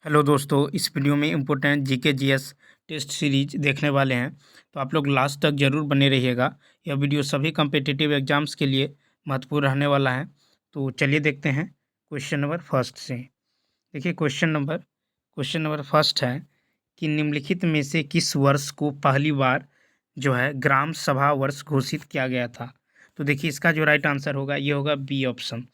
Hello दोस्तों, इस video में important GK GS test series देखने वाले हैं। तो आप लोग लास्ट तक ज़रूर बने रहिएगा। यह वीडियो सभी कम्पिटिटिव एग्जाम्स के लिए महत्वपूर्ण रहने वाला है। तो चलिए देखते हैं क्वेश्चन नंबर फर्स्ट से। देखिए क्वेश्चन नंबर फर्स्ट है कि निम्नलिखित में से किस वर्ष को पहली बार जो है ग्राम सभा वर्ष घोषित किया गया था। तो देखिए इसका जो राइट आंसर होगा ये होगा बी ऑप्शन।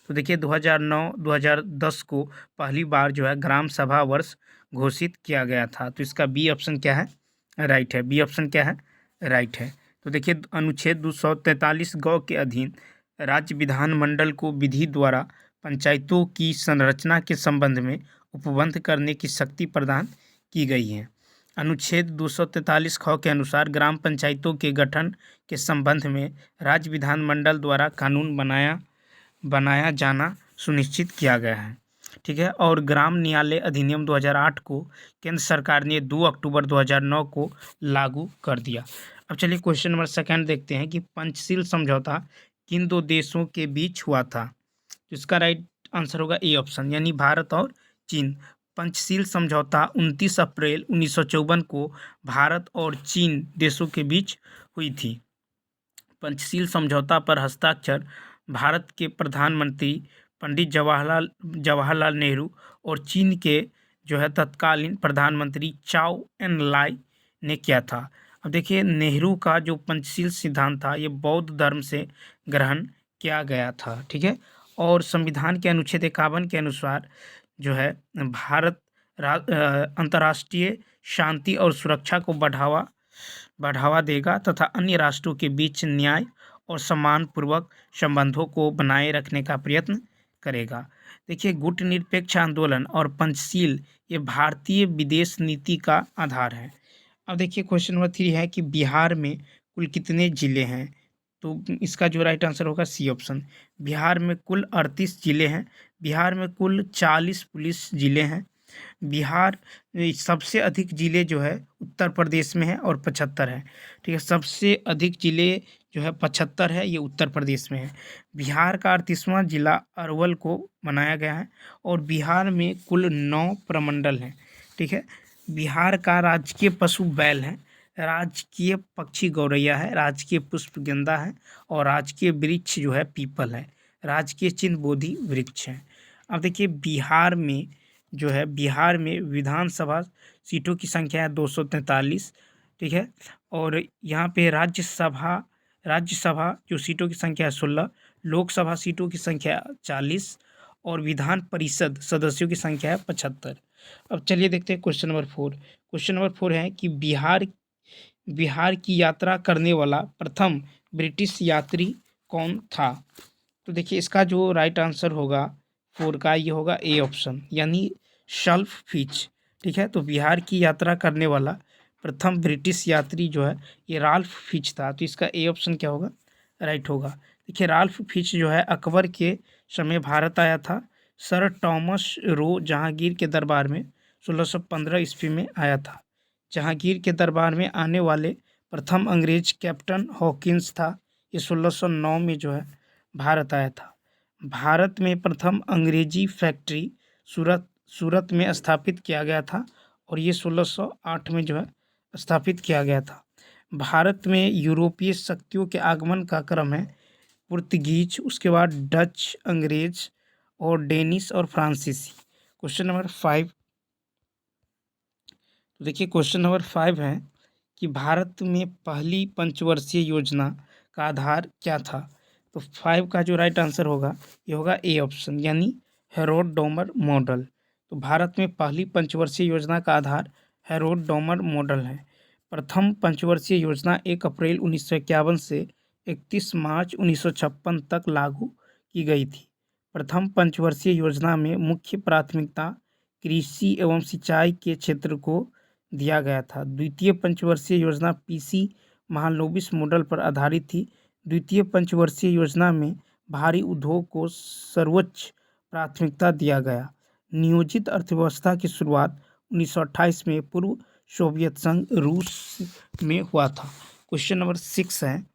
तो देखिए 2009-2010 को पहली बार जो है ग्राम सभा वर्ष घोषित किया गया था। तो इसका बी ऑप्शन क्या है? राइट है। बी ऑप्शन क्या है? राइट है। तो देखिए अनुच्छेद 243 गौ के अधीन राज्य विधानमंडल को विधि द्वारा पंचायतों की संरचना के संबंध में उपबंध करने की शक्ति प्रदान की गई है। अनुच्छेद 243 ख के अनुसार ग्राम पंचायतों के गठन के संबंध में राज्य विधानमंडल द्वारा कानून बनाया जाना सुनिश्चित किया गया है। ठीक है। और ग्राम न्यायालय अधिनियम 2008 को केंद्र सरकार ने 2 अक्टूबर 2009 को लागू कर दिया। अब चलिए क्वेश्चन नंबर सेकंड देखते हैं कि पंचशील समझौता किन दो देशों के बीच हुआ था। तो इसका राइट आंसर होगा ए ऑप्शन, यानी भारत और चीन। पंचशील समझौता 29 अप्रैल 1954 को भारत और चीन देशों के बीच हुई थी। पंचशील समझौता पर हस्ताक्षर भारत के प्रधानमंत्री पंडित जवाहरलाल नेहरू और चीन के जो है तत्कालीन प्रधानमंत्री चाओ एन लाई ने किया था। अब देखिए नेहरू का जो पंचशील सिद्धांत था ये बौद्ध धर्म से ग्रहण किया गया था। ठीक है। और संविधान के अनुच्छेद 51 के अनुसार जो है भारत अंतर्राष्ट्रीय शांति और सुरक्षा को बढ़ावा देगा तथा अन्य राष्ट्रों के बीच न्याय और सम्मानपूर्वक संबंधों को बनाए रखने का प्रयत्न करेगा। देखिए गुटनिरपेक्ष आंदोलन और पंचशील ये भारतीय विदेश नीति का आधार है। अब देखिए क्वेश्चन नंबर 3 है कि बिहार में कुल कितने जिले हैं। तो इसका जो राइट आंसर होगा सी ऑप्शन। बिहार में कुल 38 जिले हैं। बिहार में कुल 40 पुलिस जिले हैं। बिहार सबसे अधिक जिले जो है उत्तर प्रदेश में है और 75 है। ठीक है। सबसे अधिक जिले जो है 75 है, ये उत्तर प्रदेश में है। बिहार का 38वां जिला अरवल को बनाया गया है और बिहार में कुल 9 प्रमंडल हैं। ठीक है। बिहार का राजकीय पशु बैल है, राजकीय पक्षी गौरैया है, राजकीय पुष्प गेंदा है और राजकीय वृक्ष जो है पीपल है। राजकीय चिन्ह बोधि वृक्ष है। अब देखिए बिहार में विधानसभा सीटों की संख्या है 243। ठीक है। और यहाँ पे राज्यसभा जो सीटों की संख्या है 16, लोकसभा सीटों की संख्या 40 और विधान परिषद सदस्यों की संख्या है 75। अब चलिए देखते हैं क्वेश्चन नंबर 4। क्वेश्चन नंबर 4 है कि बिहार की यात्रा करने वाला प्रथम ब्रिटिश यात्री कौन था। तो देखिए इसका जो राइट आंसर होगा 4 का ये होगा ए ऑप्शन, यानी शल्फ फिच। ठीक है। तो बिहार की यात्रा करने वाला प्रथम ब्रिटिश यात्री जो है ये राल्फ फिच था। तो इसका ए ऑप्शन क्या होगा? राइट होगा। देखिए राल्फ फिच जो है अकबर के समय भारत आया था। सर टॉमस रो जहांगीर के दरबार में 1615 ईस्वी में आया था। जहांगीर के दरबार में आने वाले प्रथम अंग्रेज कैप्टन हॉकिंस था। ये 1609 में जो है भारत आया था। भारत में प्रथम अंग्रेजी फैक्ट्री सूरत में स्थापित किया गया था और ये 1608 में जो है स्थापित किया गया था। भारत में यूरोपीय शक्तियों के आगमन का क्रम है पुर्तगीज, उसके बाद डच, अंग्रेज और डेनिश और फ्रांसीसी। Question number 5। तो देखिए क्वेश्चन नंबर 5 है कि भारत में पहली पंचवर्षीय योजना का आधार क्या था। तो 5 का जो राइट आंसर होगा ये होगा ए ऑप्शन, यानी हेरोड डोमर मॉडल। तो भारत में पहली पंचवर्षीय योजना का आधार हेरोड डोमर मॉडल है। प्रथम पंचवर्षीय योजना 1 अप्रैल 1951 से 31 मार्च 1956 तक लागू की गई थी। प्रथम पंचवर्षीय योजना में मुख्य प्राथमिकता कृषि एवं सिंचाई के क्षेत्र को दिया गया था। द्वितीय पंचवर्षीय योजना पीसी महालनोबिस मॉडल पर आधारित थी। द्वितीय पंचवर्षीय योजना में भारी उद्योग को सर्वोच्च प्राथमिकता दिया गया। नियोजित अर्थव्यवस्था की शुरुआत 1928 में पूर्व सोवियत संघ रूस में हुआ था। क्वेश्चन नंबर 6 है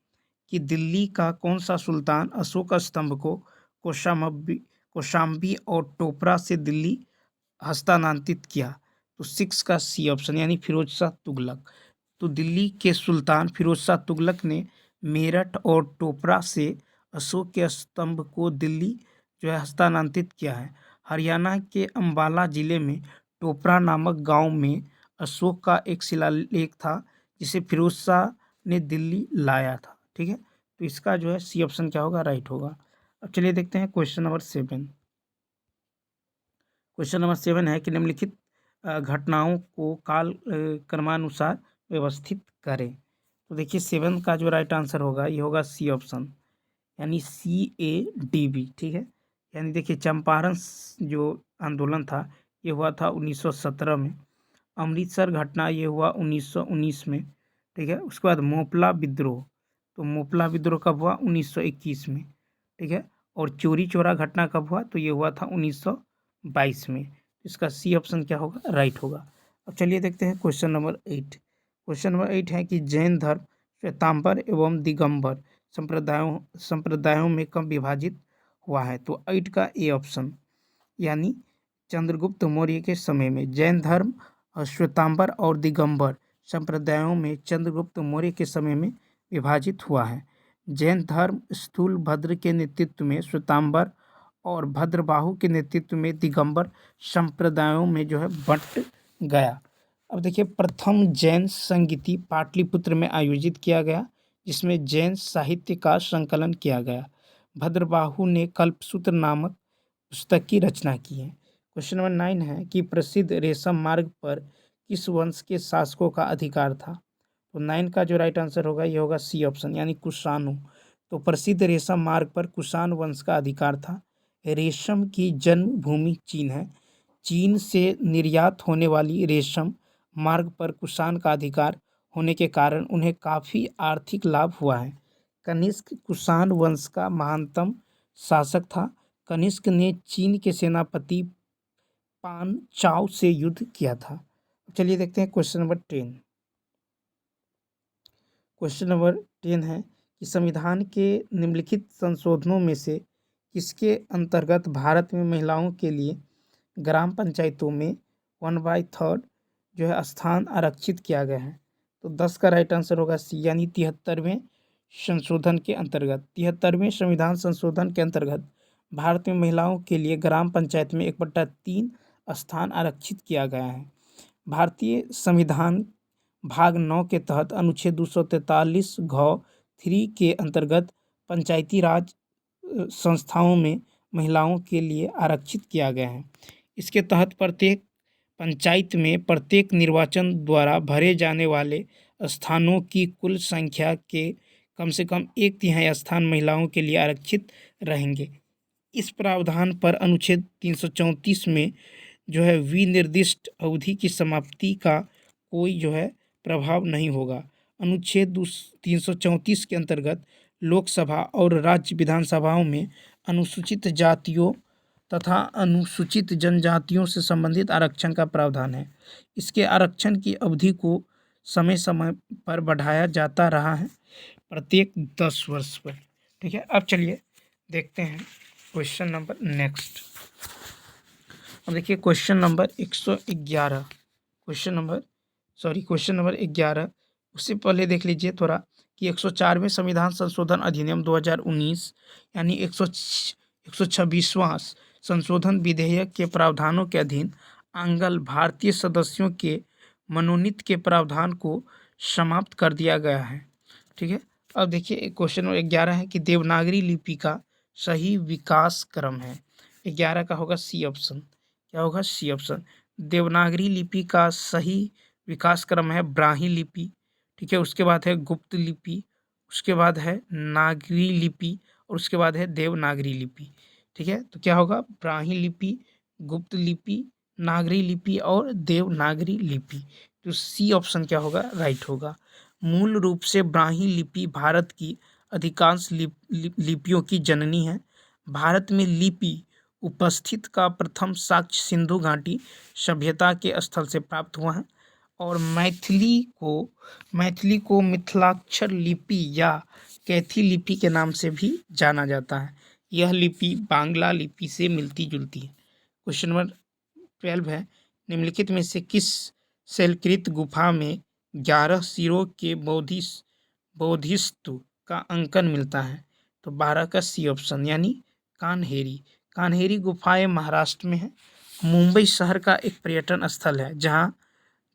कि दिल्ली का कौन सा सुल्तान अशोक स्तंभ को कौशाम्बी और टोपरा से दिल्ली हस्तांतरित किया? तो 6 का सी ऑप्शन यानी फिरोज शाह तुगलक। तो दिल्ली के सुल्तान फिरोज शाह तुगलक ने मेरठ और टोपरा से अशोक के स्तंभ को दिल्ली जो है हस्तांतरित किया है। हरियाणा के अंबाला जिले में टोपरा नामक गांव में अशोक का एक शिलालेख था जिसे फिरोज शाह ने दिल्ली लाया था। ठीक है, तो इसका जो है सी ऑप्शन क्या होगा, राइट होगा। अब चलिए देखते हैं क्वेश्चन नंबर 7। क्वेश्चन नंबर 7 है कि निम्नलिखित घटनाओं को काल क्रमानुसार व्यवस्थित करें। तो देखिए 7 का जो राइट आंसर होगा ये होगा सी ऑप्शन यानी CADB। ठीक है, यानी देखिए चंपारण जो आंदोलन था ये हुआ था 1917 में। अमृतसर घटना ये हुआ 1919 में। ठीक है, उसके बाद मोपला विद्रोह, तो मोपला विद्रोह कब हुआ, 1921 में। ठीक है, और चोरी चोरा घटना कब हुआ, तो ये हुआ था 1922 में। इसका सी ऑप्शन क्या होगा, राइट होगा। अब चलिए देखते हैं क्वेश्चन नंबर 8। क्वेश्चन नंबर 8 है कि जैन धर्म श्वेतांबर एवं दिगंबर संप्रदायों में कब विभाजित हुआ है। तो 8 का ए ऑप्शन यानी चंद्रगुप्त मौर्य के समय में। जैन धर्म श्वेतांबर और दिगंबर संप्रदायों में चंद्रगुप्त मौर्य के समय में विभाजित हुआ है। जैन धर्म स्थूल भद्र के नेतृत्व में श्वेतांबर और भद्रबाहु के नेतृत्व में दिगंबर संप्रदायों में जो है बंट गया। अब देखिए प्रथम जैन संगीति पाटलिपुत्र में आयोजित किया गया जिसमें जैन साहित्य का संकलन किया गया। भद्रबाहु ने कल्पसूत्र नामक पुस्तक की रचना की है। क्वेश्चन नंबर 9 है कि प्रसिद्ध रेशम मार्ग पर किस वंश के शासकों का अधिकार था। तो 9 का जो राइट आंसर होगा ये होगा सी ऑप्शन यानी कुषाणु। तो प्रसिद्ध रेशम मार्ग पर कुषाण वंश का अधिकार था। रेशम की जन्मभूमि चीन है। चीन से निर्यात होने वाली रेशम मार्ग पर कुषाण का अधिकार होने के कारण उन्हें काफ़ी आर्थिक लाभ हुआ है। कनिष्क कुषाण वंश का महानतम शासक था। कनिष्क ने चीन के सेनापति पान चाओ से युद्ध किया था। चलिए देखते हैं क्वेश्चन नंबर 10। क्वेश्चन नंबर 10 है कि संविधान के निम्नलिखित संशोधनों में से किसके अंतर्गत भारत में महिलाओं के लिए ग्राम पंचायतों में 1/3 जो है स्थान आरक्षित किया गया है। तो 10 का राइट आंसर होगा सी यानी 73वें संशोधन के अंतर्गत। 73वें संविधान संशोधन के अंतर्गत भारत में महिलाओं के लिए ग्राम पंचायत में 1/3 स्थान आरक्षित किया गया है। भारतीय संविधान भाग 9 के तहत अनुच्छेद 243 घ 3 के अंतर्गत पंचायती राज संस्थाओं में महिलाओं के लिए आरक्षित किया गया है। इसके तहत प्रत्येक पंचायत में प्रत्येक निर्वाचन द्वारा भरे जाने वाले स्थानों की कुल संख्या के कम से कम 1/3 स्थान महिलाओं के लिए आरक्षित रहेंगे। इस प्रावधान पर अनुच्छेद 334 में जो है विनिर्दिष्ट अवधि की समाप्ति का कोई जो है प्रभाव नहीं होगा। अनुच्छेद 334 के अंतर्गत लोकसभा और राज्य विधानसभाओं में अनुसूचित जातियों तथा अनुसूचित जनजातियों से संबंधित आरक्षण का प्रावधान है। इसके आरक्षण की अवधि को समय समय पर बढ़ाया जाता रहा है प्रत्येक 10 वर्ष पर। ठीक है, अब चलिए देखते हैं क्वेश्चन नंबर नेक्स्ट। अब देखिए क्वेश्चन नंबर 111। Question number 11। उससे पहले देख लीजिए थोड़ा कि 104वें संविधान संशोधन अधिनियम 2019 यानी 126वां संशोधन विधेयक के प्रावधानों के अधीन आंग्ल भारतीय सदस्यों के मनोनीत के प्रावधान को समाप्त कर दिया गया है। ठीक है, अब देखिए क्वेश्चन नंबर 11 है कि देवनागरी लिपि का सही विकास क्रम है। 11 का होगा सी ऑप्शन। क्या होगा, सी ऑप्शन। देवनागरी लिपि का सही विकास क्रम है ब्राह्मी लिपि। ठीक है, उसके बाद है गुप्त लिपि, उसके बाद है नागरी लिपि और उसके बाद है देवनागरी लिपि। ठीक है, तो क्या होगा, ब्राह्मी लिपि, गुप्त लिपि, नागरी लिपि और देवनागरी लिपि। तो सी ऑप्शन क्या होगा, राइट होगा। मूल रूप से ब्राह्मी लिपि भारत की अधिकांश लिपियों की जननी है। भारत में लिपि उपस्थित का प्रथम साक्ष्य सिंधु घाटी सभ्यता के स्थल से प्राप्त हुआ है और मैथिली को मिथिलाक्षर लिपि या कैथी लिपि के नाम से भी जाना जाता है। यह लिपि बांग्ला लिपि से मिलती जुलती है। क्वेश्चन नंबर 12 है, निम्नलिखित में से किस शैलकृत गुफा में 11 सिरों के बोधिसत्व का अंकन मिलता है? तो 12 का सी ऑप्शन यानी कान्हेरी। कान्हेरी गुफाएं महाराष्ट्र में है। मुंबई शहर का एक पर्यटन स्थल है जहाँ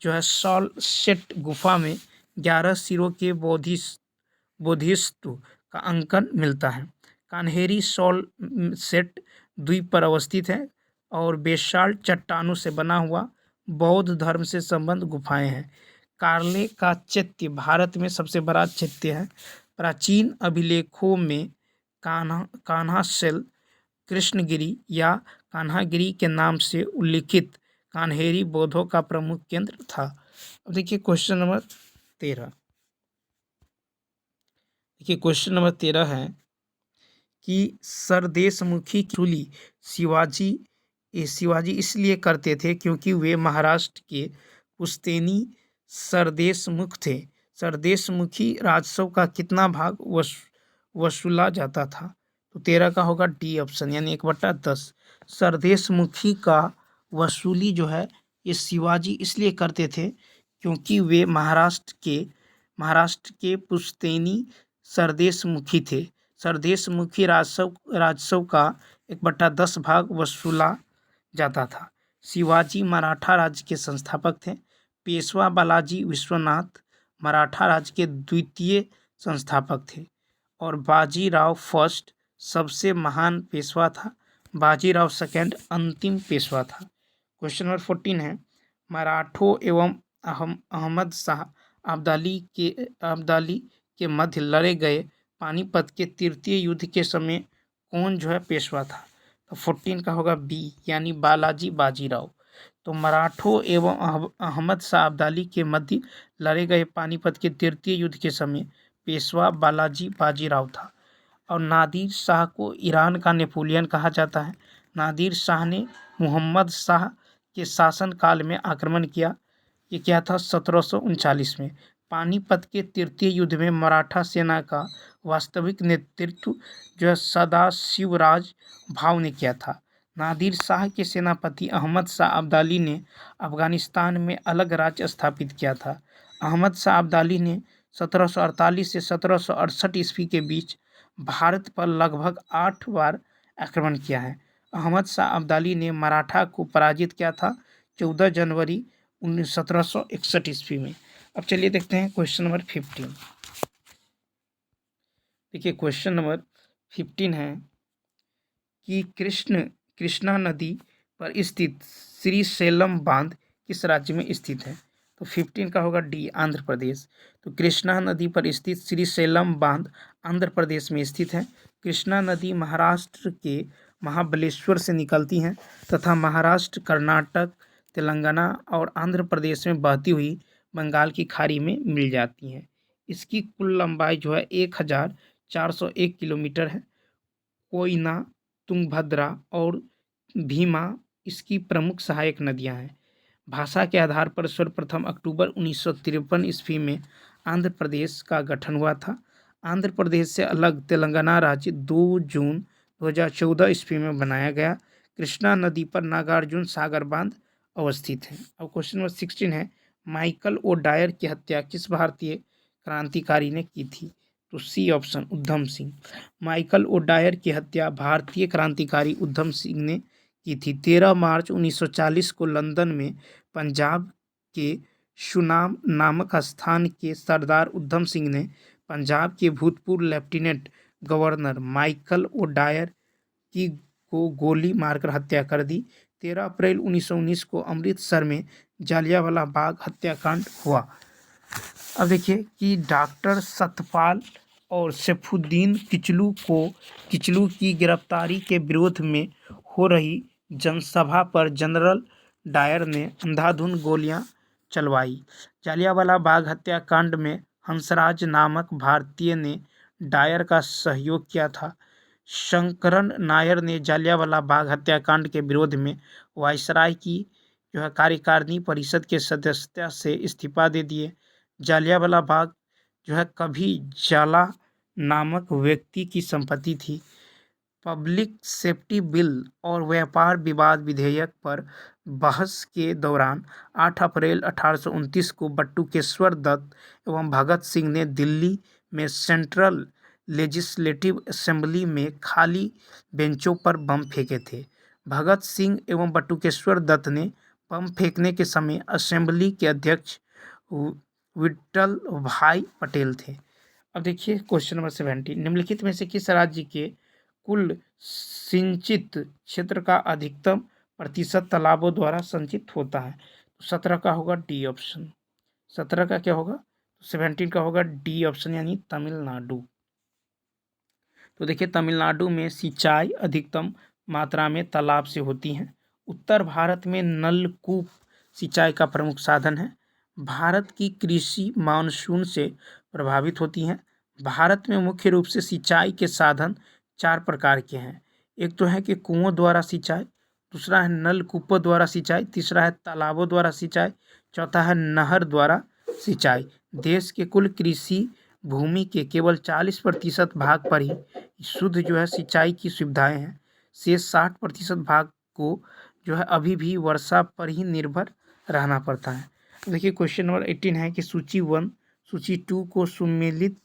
जो है सॉलसेट गुफा में 11 सिरों के बोधिसत्व का अंकन मिलता है। कान्हेरी सॉलसेट द्वीप पर अवस्थित है और बेसाल्ट चट्टानों से बना हुआ बौद्ध धर्म से संबंध गुफाएं हैं। कार्ले का चैत्य भारत में सबसे बड़ा चैत्य है। प्राचीन अभिलेखों में कान्हाशैल कृष्णगिरी या कान्हागिरी के नाम से उल्लिखित कान्हेरी बौद्धों का प्रमुख केंद्र था। अब देखिए क्वेश्चन नंबर 13। देखिए क्वेश्चन नंबर 13 है कि सरदेशमुखी की शिवाजी इसलिए करते थे क्योंकि वे महाराष्ट्र के पुश्तैनी सरदेशमुख थे। सरदेशमुखी राजस्व का कितना भाग वसूला जाता था? तो 13 का होगा डी ऑप्शन यानी 1/10। सरदेशमुखी का वसूली जो है ये शिवाजी इसलिए करते थे क्योंकि वे महाराष्ट्र के पुश्तैनी सरदेशमुखी थे। सरदेशमुखी राजस्व का 1/10 भाग वसूला जाता था। शिवाजी मराठा राज्य के संस्थापक थे। पेशवा बालाजी विश्वनाथ मराठा राज्य के द्वितीय संस्थापक थे और बाजीराव फर्स्ट सबसे महान पेशवा था। बाजीराव सेकंड अंतिम पेशवा था। क्वेश्चन नंबर 14 है मराठों एवं अहमद शाह अब्दाली के मध्य लड़े गए पानीपत के तृतीय युद्ध के समय कौन जो है पेशवा था? तो 14 का होगा बी यानी बालाजी बाजीराव। तो मराठों एवं अहमद शाह अब्दाली के मध्य लड़े गए पानीपत के तृतीय युद्ध के समय पेशवा बालाजी बाजीराव था। और नादिर शाह को ईरान का नेपोलियन कहा जाता है। नादिर शाह ने मोहम्मद शाह के शासनकाल में आक्रमण किया। ये क्या था? 1739 में। पानीपत के तृतीय युद्ध में मराठा सेना का वास्तविक नेतृत्व जो है सदाशिवराज भाव ने किया था। नादिर शाह के सेनापति अहमद शाह अब्दाली ने अफगानिस्तान में अलग राज्य स्थापित किया था। अहमद शाह अब्दाली ने 1748 से 1768 ईस्वी के बीच भारत पर लगभग 8 बार आक्रमण किया है। अहमद शाह अब्दाली ने मराठा को पराजित किया था 14 जनवरी 1761 ईस्वी में। अब चलिए देखते हैं क्वेश्चन नंबर 15। देखिए क्वेश्चन नंबर 15 है कि कृष्णा नदी पर स्थित श्रीशैलम बांध किस राज्य में स्थित है? तो 15 का होगा डी आंध्र प्रदेश। तो कृष्णा नदी पर स्थित श्रीशैलम बांध आंध्र प्रदेश में स्थित है। कृष्णा नदी महाराष्ट्र के महाबलेश्वर से निकलती हैं तथा महाराष्ट्र, कर्नाटक, तेलंगाना और आंध्र प्रदेश में बहती हुई बंगाल की खाड़ी में मिल जाती हैं। इसकी कुल लंबाई जो है 1401 किलोमीटर है। कोयना, तुंगभद्रा और भीमा इसकी प्रमुख सहायक नदियां हैं। भाषा के आधार पर सर्वप्रथम अक्टूबर 1953 ईस्वी में आंध्र प्रदेश का गठन हुआ था। आंध्र प्रदेश से अलग तेलंगाना राज्य 2 जून 2014 ईस्वी में बनाया गया। कृष्णा नदी पर नागार्जुन सागर बांध अवस्थित है। अब क्वेश्चन नंबर 16 है माइकल ओ डायर की हत्या किस भारतीय क्रांतिकारी ने की थी? तो C option Udham Singh. Michael O'Dwyer की हत्या भारतीय क्रांतिकारी उधम सिंह ने की थी। 13 मार्च 1940 को लंदन में पंजाब के सुनाम नामक स्थान के सरदार उधम सिंह ने पंजाब के भूतपूर्व lieutenant governor Michael O'Dwyer की को गोली मारकर हत्या कर दी। 13 अप्रैल 1919 को अमृतसर में जालियांवाला बाग हत्याकांड हुआ। अब देखिए कि डॉक्टर सतपाल और सैफुद्दीन किचलू की गिरफ्तारी के विरोध में हो रही जनसभा पर जनरल डायर ने अंधाधुंध गोलियां चलवाई। जालियांवाला बाग हत्याकांड में हंसराज नामक भारतीय ने डायर का सहयोग किया था। शंकरन नायर ने जालियांवाला बाग हत्याकांड के विरोध में वायसराय की जो है कार्यकारिणी परिषद के सदस्यता से इस्तीफा दे दिए। जालियांवाला बाग जो है कभी जाला नामक व्यक्ति की संपत्ति थी। पब्लिक सेफ्टी बिल और व्यापार विवाद विधेयक पर बहस के दौरान 8 अप्रैल 1829 को बटुकेश्वर दत्त एवं भगत सिंह ने दिल्ली में सेंट्रल लेजिस्लेटिव असेंबली में खाली बेंचों पर बम फेंके थे। भगत सिंह एवं बटुकेश्वर दत्त ने बम फेंकने के समय असेंबली के अध्यक्ष विट्ठल भाई पटेल थे। अब देखिए क्वेश्चन नंबर 70, निम्नलिखित में से किस राज्य के कुल सिंचित क्षेत्र का अधिकतम प्रतिशत तालाबों द्वारा संचित होता है? तो 17 का होगा डी ऑप्शन। 17 का क्या होगा? 17 का होगा डी ऑप्शन यानी तमिलनाडु। तो देखिए तमिलनाडु में सिंचाई अधिकतम मात्रा में तालाब से होती है। उत्तर भारत में नलकूप सिंचाई का प्रमुख साधन है। भारत की कृषि मानसून से प्रभावित होती है। भारत में मुख्य रूप से सिंचाई के साधन 4 प्रकार के हैं। एक तो है कि कुओं द्वारा सिंचाई, दूसरा है नलकूपों द्वारा सिंचाई, तीसरा है तालाबों द्वारा सिंचाई, चौथा है नहर द्वारा सिंचाई। देश के कुल कृषि भूमि के केवल 40% भाग पर ही शुद्ध जो है सिंचाई की सुविधाएं हैं। शेष 60% भाग को जो है अभी भी वर्षा पर ही निर्भर रहना पड़ता है। देखिए क्वेश्चन नंबर 18 है कि सूची 1 सूची 2 को सुमेलित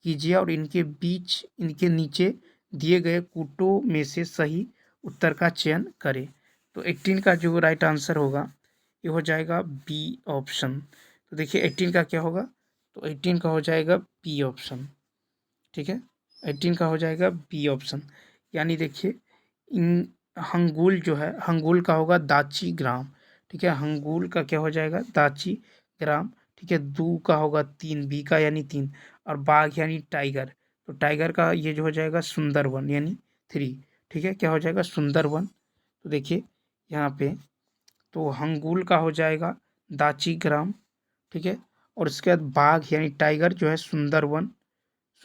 कीजिए और इनके नीचे दिए गए कूटों में से सही उत्तर का चयन करें। तो 18 का जो राइट आंसर होगा ये हो जाएगा बी ऑप्शन। तो देखिए 18 का क्या होगा? तो 18 का हो जाएगा बी ऑप्शन। ठीक है, 18 का हो जाएगा बी ऑप्शन। यानी देखिए इन हंगुल जो है, हंगुल का होगा दाची ग्राम। ठीक है, हंगुल का क्या हो जाएगा? दाची ग्राम। ठीक है, दू का होगा 3, बी का यानी 3, और बाघ यानी टाइगर। तो टाइगर का ये जो हो जाएगा सुंदरवन यानी 3। ठीक है, क्या हो जाएगा? सुंदरवन। तो देखिए यहाँ पे तो हंगुल का हो जाएगा दाची ग्राम। ठीक है, और उसके बाद बाघ यानी टाइगर जो है सुंदरवन,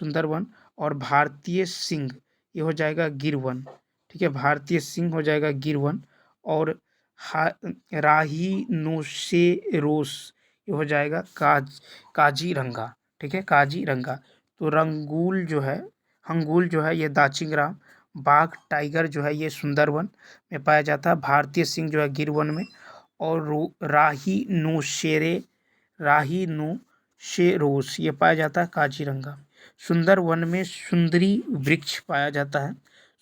सुंदरवन, और भारतीय सिंह ये हो जाएगा गिरवन। ठीक है, भारतीय सिंह हो जाएगा गिरवन, और राहीनोसेरोस ये हो जाएगा काजीरंगा। ठीक है, काजीरंगा। तो रंगूल जो है, हंगुल जो है ये दाचिंगराम, बाघ टाइगर जो है ये सुंदरवन में पाया जाता है, भारतीय सिंह जो है गिरवन में, और राहीनोसेरोस ये पाया जाता है काजीरंगा। सुंदरवन में सुंदरी वृक्ष पाया जाता है।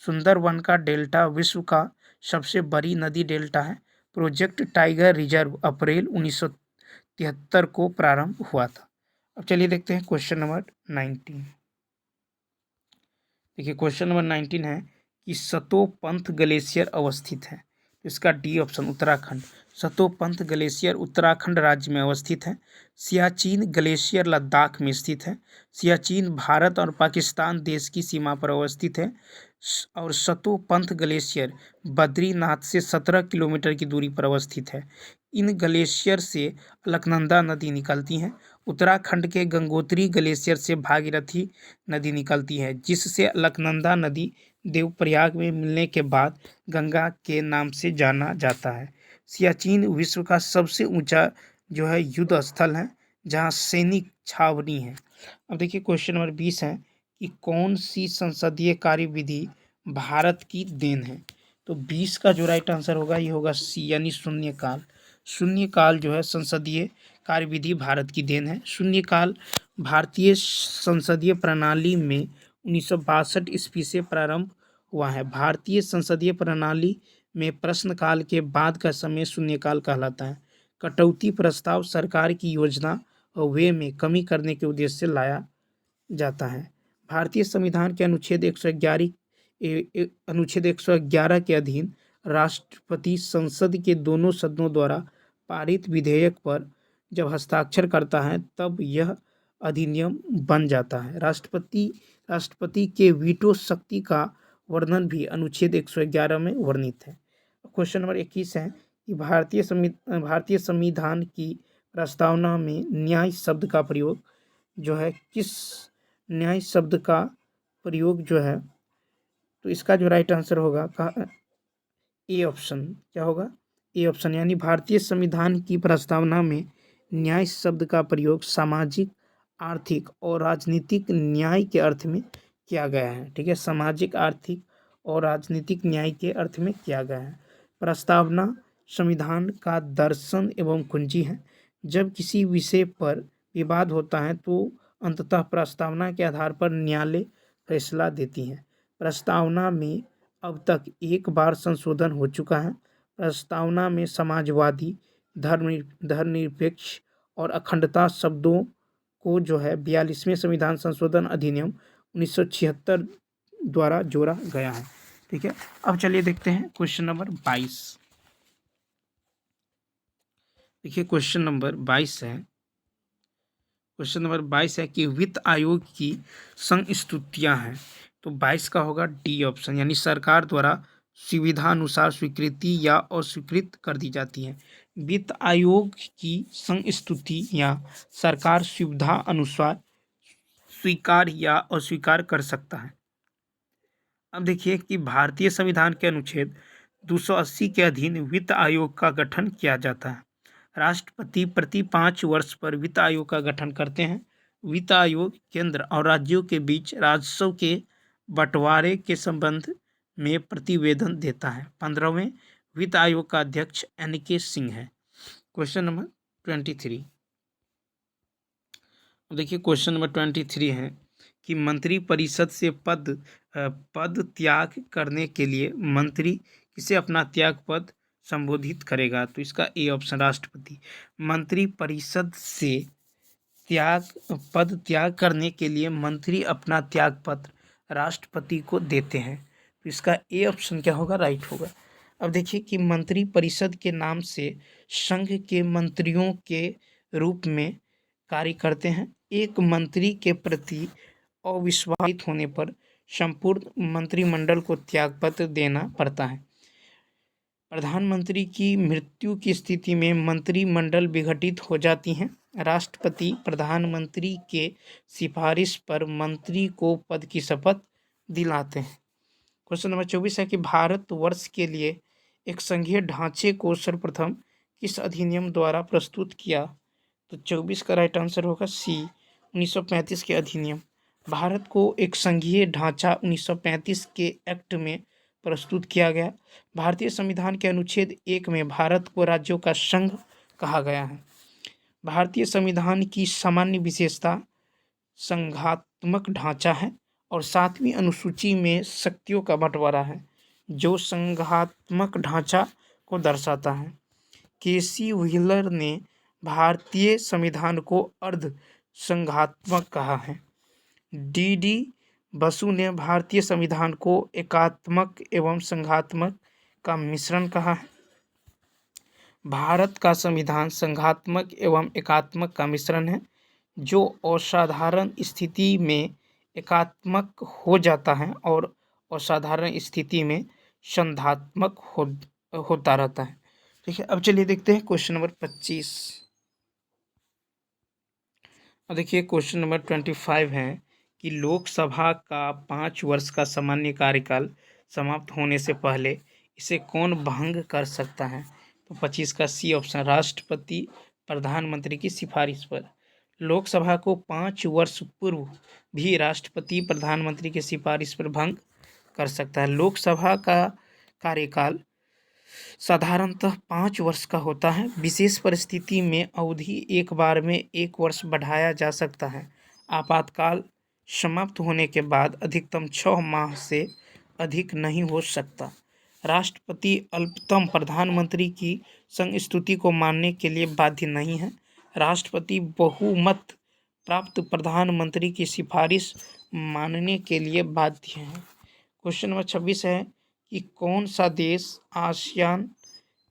सुंदरवन का डेल्टा विश्व का सबसे बड़ी नदी डेल्टा है। प्रोजेक्ट टाइगर रिजर्व अप्रैल 1973 को प्रारंभ हुआ था। अब चलिए देखते हैं क्वेश्चन नंबर 19। देखिए क्वेश्चन नंबर 19 है कि सतोपंथ ग्लेशियर अवस्थित है। इसका D option Uttarakhand. Satopanth glacier Uttarakhand राज्य में अवस्थित है। सियाचिन ग्लेशियर लद्दाख में स्थित है। सियाचिन भारत और पाकिस्तान देश की सीमा पर अवस्थित है। और सतोपंथ ग्लेशियर बद्रीनाथ से 17 किलोमीटर की दूरी पर अवस्थित है। इन ग्लेशियर से अलकनंदा नदी निकलती हैं। उत्तराखंड के गंगोत्री ग्लेशियर से भागीरथी नदी निकलती है, जिससे अलकनंदा नदी देवप्रयाग में मिलने के बाद गंगा के नाम से जाना जाता है। सियाचिन विश्व का सबसे ऊंचा जो है युद्ध स्थल है, जहां सैनिक छावनी है। अब देखिए क्वेश्चन नंबर 20 है कि कौन सी संसदीय कार्यविधि भारत की देन है? तो 20 का जो राइट आंसर होगा ये होगा सी यानी शून्यकाल। शून्यकाल जो है संसदीय कार्यविधि भारत की देन है। शून्यकाल भारतीय संसदीय प्रणाली में 1962 ईस्वी से प्रारंभ हुआ है। भारतीय संसदीय प्रणाली में प्रश्नकाल के बाद का समय शून्यकाल कहलाता है। कटौती प्रस्ताव सरकार की योजना और व्यय में कमी करने के उद्देश्य से लाया जाता है। भारतीय संविधान के अनुच्छेद 111 के अधीन राष्ट्रपति संसद के दोनों सदनों द्वारा पारित विधेयक पर जब हस्ताक्षर करता है तब यह अधिनियम बन जाता है। राष्ट्रपति के वीटो शक्ति का वर्णन भी अनुच्छेद 111 में वर्णित है। क्वेश्चन नंबर 21 है कि भारतीय संविधान की प्रस्तावना में न्याय शब्द का प्रयोग जो है किस न्याय शब्द का प्रयोग जो है, तो इसका जो राइट आंसर होगा ए ऑप्शन। क्या होगा? A option. यानी भारतीय संविधान की प्रस्तावना में न्याय शब्द का प्रयोग सामाजिक, आर्थिक और राजनीतिक न्याय के अर्थ में किया गया है। ठीक है, सामाजिक, आर्थिक और राजनीतिक न्याय के अर्थ में किया गया है। प्रस्तावना संविधान का दर्शन एवं कुंजी है। जब किसी विषय पर विवाद होता है तो अंततः प्रस्तावना के आधार पर न्यायालय फैसला देती है। प्रस्तावना में अब तक एक बार संशोधन हो चुका है। प्रस्तावना में समाजवादी, धर्मनिरपेक्ष और अखंडता शब्दों को जो है 42वें संविधान संशोधन अधिनियम 1976 द्वारा जोड़ा गया है। ठीक है, अब चलिए देखते हैं क्वेश्चन नंबर 22। देखिए क्वेश्चन नंबर 22 है। क्वेश्चन नंबर 22 है कि वित्त आयोग की संस्तुतियां हैं। तो 22 का होगा डी ऑप्शन, यानी सरकार द्वारा सुविधा अनुसार स्वीकृति या अस्वीकृत कर दी जाती है। वित्त आयोग की संस्तुतियां सरकार सुविधा अनुसार स्वीकार या अस्वीकार कर सकता है। अब देखिए कि भारतीय संविधान के अनुच्छेद 280 के अधीन वित्त आयोग का गठन किया जाता है। राष्ट्रपति प्रति 5 वर्ष पर वित्त आयोग का गठन करते हैं। वित्त आयोग केंद्र और राज्यों के बीच राजस्व के बंटवारे के संबंध में प्रतिवेदन देता है। 15वें वित्त आयोग का अध्यक्ष NK सिंह है। Question number 23। देखिए क्वेश्चन नंबर 23 है कि मंत्री परिषद से पद त्याग करने के लिए मंत्री किसे अपना त्याग पद संबोधित करेगा? तो इसका ए ऑप्शन राष्ट्रपति। मंत्री परिषद से पद त्याग करने के लिए मंत्री अपना त्याग पत्र राष्ट्रपति को देते हैं। तो इसका ए ऑप्शन क्या होगा? राइट होगा। अब देखिए कि मंत्री परिषद के नाम से संघ के मंत्रियों के रूप में कार्य करते हैं। एक मंत्री के प्रति अविश्वासित होने पर संपूर्ण मंत्रिमंडल को त्यागपत्र देना पड़ता है। प्रधानमंत्री की मृत्यु की स्थिति में मंत्रिमंडल विघटित हो जाती हैं। राष्ट्रपति प्रधानमंत्री के सिफारिश पर मंत्री को पद की शपथ दिलाते हैं। क्वेश्चन नंबर 24 है कि भारतवर्ष के लिए एक संघीय ढांचे को सर्वप्रथम किस अधिनियम द्वारा प्रस्तुत किया? तो 24 का राइट आंसर होगा सी, 1935 के अधिनियम। भारत को एक संघीय ढांचा 1935 के एक्ट में प्रस्तुत किया गया। भारतीय संविधान के अनुच्छेद 1 में भारत को राज्यों का संघ कहा गया है। भारतीय संविधान की सामान्य विशेषता संघात्मक ढांचा है और 7वीं अनुसूची में शक्तियों का बंटवारा है जो संघात्मक ढांचा को दर्शाता है। केसी व्हीलर ने भारतीय संविधान को अर्ध संघात्मक कहा है। D.D. बसु ने भारतीय संविधान को एकात्मक एवं संघात्मक का मिश्रण कहा है। भारत का संविधान संघात्मक एवं एकात्मक का मिश्रण है जो असाधारण स्थिति में एकात्मक हो जाता है और असाधारण स्थिति में संघात्मक होता रहता है। ठीक है, अब चलिए देखते हैं क्वेश्चन नंबर 25। अब देखिए क्वेश्चन नंबर 25 है कि लोकसभा का 5 वर्ष का सामान्य कार्यकाल समाप्त होने से पहले इसे कौन भंग कर सकता है? तो 25 का सी ऑप्शन, राष्ट्रपति प्रधानमंत्री की सिफारिश पर। लोकसभा को 5 वर्ष पूर्व भी राष्ट्रपति प्रधानमंत्री की सिफारिश पर भंग कर सकता है। लोकसभा का कार्यकाल साधारणतः 5 वर्ष का होता है। विशेष परिस्थिति में अवधि एक बार में 1 वर्ष बढ़ाया जा सकता है। आपातकाल समाप्त होने के बाद अधिकतम 6 माह से अधिक नहीं हो सकता। राष्ट्रपति अल्पतम प्रधानमंत्री की संस्तुति को मानने के लिए बाध्य नहीं है। राष्ट्रपति बहुमत प्राप्त प्रधानमंत्री की सिफारिश मानने के लिए बाध्य है। क्वेश्चन नंबर 26 है कि कौन सा देश आसियान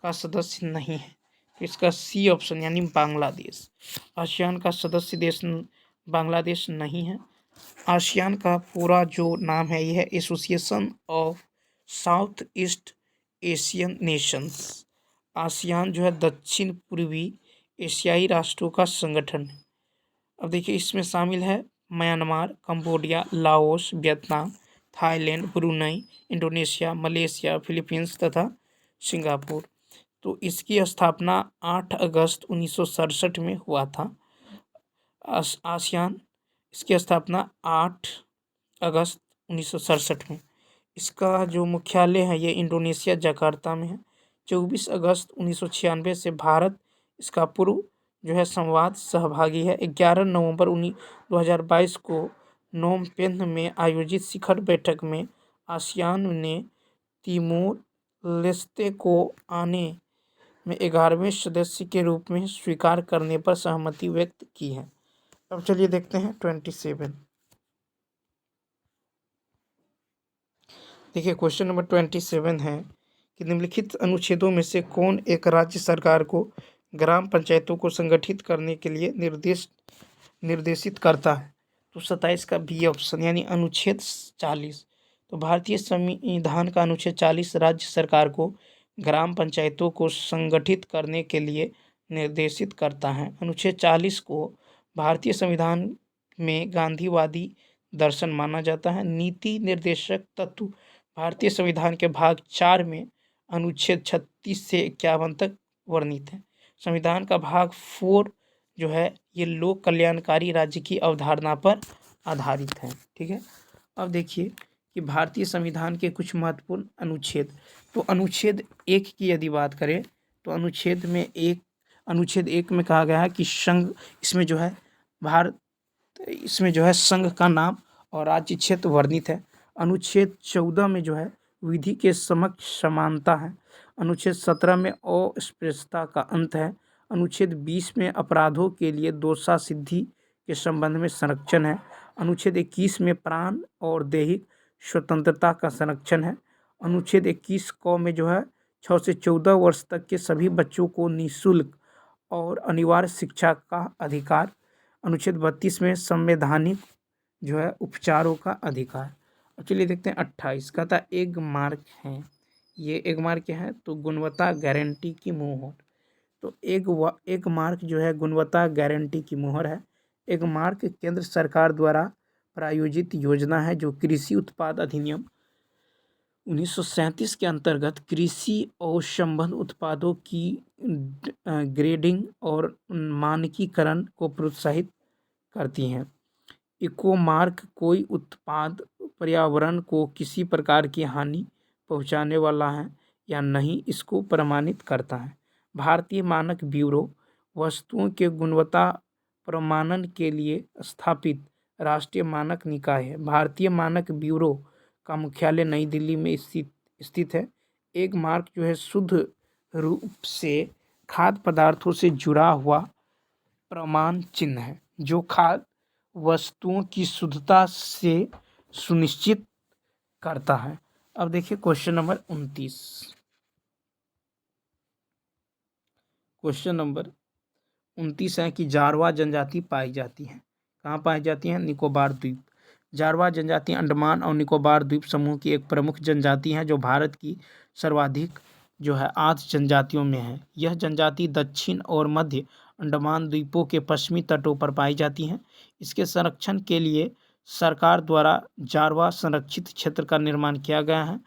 का सदस्य नहीं है? तो इसका सी ऑप्शन यानी बांग्लादेश। आसियान का सदस्य देश बांग्लादेश नहीं है। आसियान का पूरा जो नाम है यह association of south east Asian Nations. ASEAN जो है दक्षिण पूर्वी एशियाई राष्ट्रों का संगठन है। अब देखिए इसमें शामिल है Myanmar, Cambodia, Laos, Vietnam, Thailand, Brunei, Indonesia, Malaysia, Philippines तथा सिंगापुर। तो इसकी स्थापना 8 अगस्त 1967 में हुआ था। आसियान इसकी स्थापना 8 अगस्त 1967 में। इसका जो मुख्यालय है ये इंडोनेशिया जकार्ता में है। 24 अगस्त 1996 से भारत इसका पूर्व जो है संवाद सहभागी है। 11 नवंबर 2022 को नोम पेन्ह में आयोजित शिखर बैठक में आसियान ने तिमोर लेस्ते को आने में 11वें सदस्य के रूप में स्वीकार करने पर सहमति व्यक्त की है। अब चलिए देखते हैं 27। देखिए क्वेश्चन नंबर 27 है कि निम्नलिखित अनुच्छेदों में से कौन एक राज्य सरकार को ग्राम पंचायतों को संगठित करने के लिए निर्देशित करता है। तो 27 का बी ऑप्शन यानी अनुच्छेद 40। तो भारतीय संविधान का अनुच्छेद 40 राज्य सरकार को ग्राम पंचायतों को संगठित करने के लिए निर्देशित करता है। अनुच्छेद 40 को भारतीय संविधान में गांधीवादी दर्शन माना जाता है। नीति निर्देशक तत्व भारतीय संविधान के भाग 4 में अनुच्छेद 36 से 51 तक वर्णित है। संविधान का भाग 4 जो है ये लोक कल्याणकारी राज्य की अवधारणा पर आधारित है। ठीक है, अब देखिए कि भारतीय संविधान के कुछ महत्वपूर्ण अनुच्छेद। तो अनुच्छेद 1 की यदि बात करें तो अनुच्छेद 1 में कहा गया है कि संघ, इसमें जो है संघ का नाम और राज्य क्षेत्र वर्णित है। अनुच्छेद 14 में जो है विधि के समक्ष समानता है। अनुच्छेद 17 में अस्पृश्यता का अंत है। अनुच्छेद 20 में अपराधों के लिए दोषा सिद्धि के संबंध में संरक्षण है। अनुच्छेद 21 में प्राण और दैहिक स्वतंत्रता का संरक्षण है। अनुच्छेद 21 क में जो है 6 से 14 वर्ष तक के सभी बच्चों को निःशुल्क और अनिवार्य शिक्षा का अधिकार। अनुच्छेद 32 में संवैधानिक जो है उपचारों का अधिकार। अब चलिए देखते हैं 28 का था एक मार्क है। ये एक मार्क क्या है तो गुणवत्ता गारंटी की मोहर। तो एक मार्क जो है गुणवत्ता गारंटी की मोहर है। एक मार्क केंद्र सरकार द्वारा प्रायोजित योजना है जो कृषि उत्पाद अधिनियम 1937 के अंतर्गत कृषि और संबद्ध उत्पादों की ग्रेडिंग और मानकीकरण को प्रोत्साहित करती हैं। इको मार्क कोई उत्पाद पर्यावरण को किसी प्रकार की हानि पहुंचाने वाला है या नहीं इसको प्रमाणित करता है। भारतीय मानक ब्यूरो वस्तुओं के गुणवत्ता प्रमाणन के लिए स्थापित राष्ट्रीय मानक निकाय है। भारतीय मानक ब्यूरो का मुख्यालय नई दिल्ली में स्थित है। एक मार्क जो है शुद्ध रूप से खाद्य पदार्थों से जुड़ा हुआ प्रमाण चिन्ह है जो खाद्य वस्तुओं की शुद्धता से सुनिश्चित करता है। अब देखिए क्वेश्चन नंबर 29। क्वेश्चन नंबर 29 है कि जारवा जनजाति पाई जाती है। कहाँ पाई जाती है? निकोबार द्वीप। जारवा जनजाति अंडमान और निकोबार द्वीप समूह की एक प्रमुख जनजाति है जो भारत की सर्वाधिक जो है 8 जनजातियों में है। यह जनजाति दक्षिण और मध्य अंडमान द्वीपों के पश्चिमी तटों पर पाई जाती हैं। इसके संरक्षण के लिए सरकार द्वारा जारवा संरक्षित क्षेत्र का निर्माण किया गया है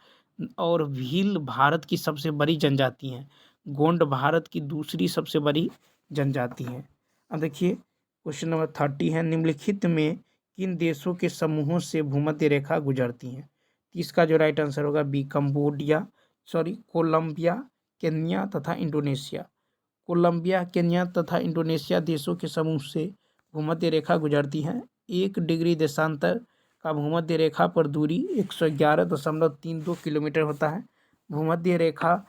और भील भारत की सबसे बड़ी जनजाति है। गोंड भारत की दूसरी सबसे बड़ी जनजाति है। अब देखिए क्वेश्चन नंबर 30 है निम्नलिखित में किन देशों के समूहों से भूमध्य रेखा गुजरती है? इसका जो राइट आंसर होगा बी कोलंबिया, केन्या तथा इंडोनेशिया। कोलंबिया, केन्या तथा इंडोनेशिया देशों के समूह से भूमध्य रेखा गुजरती है। 1 डिग्री देशांतर का भूमध्य रेखा पर दूरी 111.32 किलोमीटर होता है। भूमध्य रेखा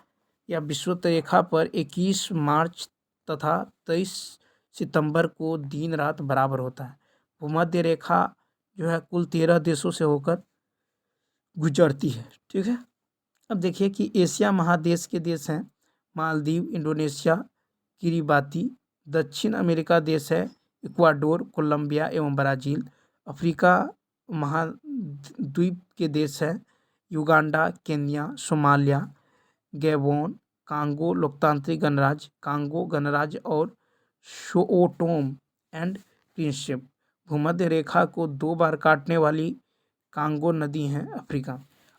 या विषुवत रेखा पर 21 मार्च तथा 23 सितंबर को दिन रात बराबर होता है। भूमध्य रेखा जो है कुल 13 देशों से होकर गुजरती है। ठीक है, अब देखिए कि एशिया महादेश के देश हैं मालदीव, इंडोनेशिया, किरिबाती। दक्षिण अमेरिका देश है इक्वाडोर, कोलंबिया एवं ब्राज़ील। अफ्रीका महाद्वीप के देश हैं Uganda, Kenya, Somalia, Gabon, Congo लोकतांत्रिक गणराज्य, कांगो गणराज्य और शोओटोम एंड प्रिंसिप। भूमध्य रेखा को 2 बार काटने वाली कांगो नदी है अफ्रीका।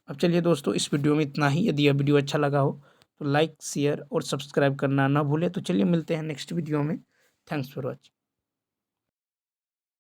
अब चलिए दोस्तों इस वीडियो में इतना ही। यदि यह वीडियो अच्छा लगा हो तो लाइक, शेयर और सब्सक्राइब करना ना भूलें। तो चलिए मिलते हैं नेक्स्ट वीडियो में। Thanks for watching.